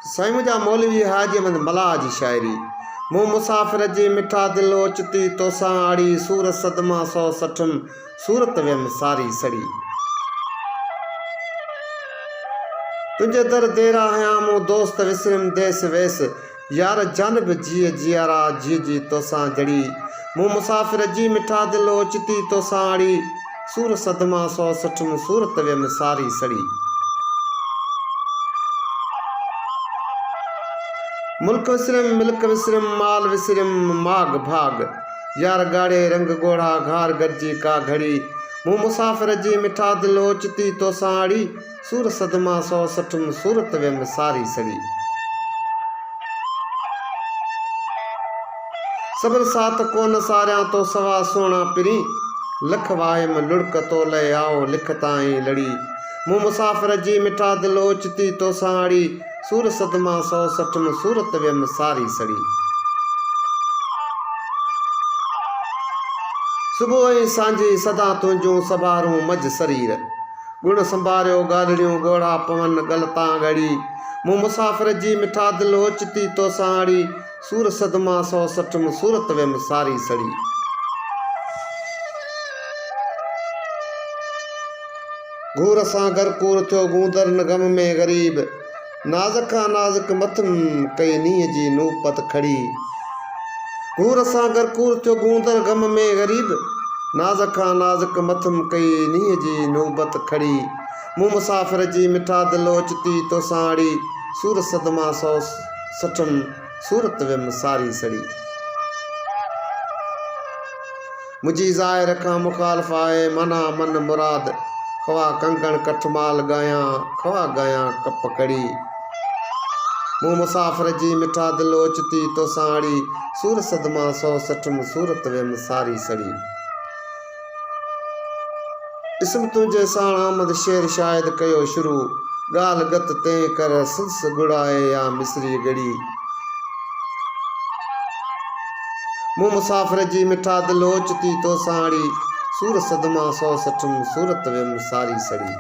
साईं मुंहिंजा मौलवी हाजी अहमद मलाह जी शाइरी। मूं मुसाफ़िर जी मिठा दिल ओचिती तोसां आड़ी सूरत सदमा 160 सूरत वियमि सारी सड़ी। तुंहिंजे दर देरा आहियां मूं दोस्त विसरियमि देस वेस यार जानब जीअ जियारा जी जी तोसां जड़ी। मूं मुसाफ़िर जी मिठा दिल ओचिती तोसां आड़ी सूरत सदमा 160 सूरत वियमि सारी सड़ी। मुल्क विसरियमि मिल्क विसरियमि माल विसरियमि माग भाग यार गाड़े रंग गोढ़ा घार गॾिजी का घड़ी। मूं मुसाफ़िर जी मिठा दिल ओचिती तोसां आड़ी सूरत सदमा 160 सूरत वियमि सारी सड़ी। सबर साथ कोन सारियां तो सवा सोना पिरी लख वाहिम लुड़क तो ले आओ लिख ताईं लड़ी। मूं मुसाफ़िर जी मिठा दिल ओचिती तोसां आड़ी सूरत सदमा 160 सूरत वियमि सारी सड़ी। सुबुह ऐं सांझी सदा तुंहिंजूं सभारूं मझ शरीर गुण संभारियो ॻाल्हियूं ॻोढ़ा पवन गलतां घड़ी। मूं मुसाफ़िर जी मिठा दिल ओचिती तोसां आड़ी सूरत सदमा 160 सूरत वियमि सारी सड़ी। घूर सां घरकूर थियो गूंदर न गम में ग़रीब नाज़ खां नाज़ुक मथम कई नींहं जी नूपत खड़ी। घूर सां घरकूर थियो गूंदर गम में ग़रीब नाज़ खां नाज़ुक मथम कई नींहं जी नूबत खड़ी। मूं मुसाफ़िर जी मिठा दिल ओचिती तोसां आड़ी सूरत सदमा 160 सूरत वियमि सारी सड़ी। मुंहिंजी ज़ाहिर खां मुखालिफ़ आहे मना मन मुराद खवा कंगण कठमाल गायां खवा गायां कप कड़ी। मूं मुसाफ़िर जी मिठा दिल ओचिती तोसां आड़ी सूरत सदमा 160 सूरत वियमि सारी सड़ी। इस्म तुंहिंजे साण आमद शेर शायदि कयो शुरू ॻाल्हि गत तंहिं कर सिंस गुड़ाए या मिसरी गड़ी। मूं मुसाफ़िर जी मिठा दिल ओचिती तोसां आड़ी सूरत सदमा 160 सूरत वियमि सारी सड़ी।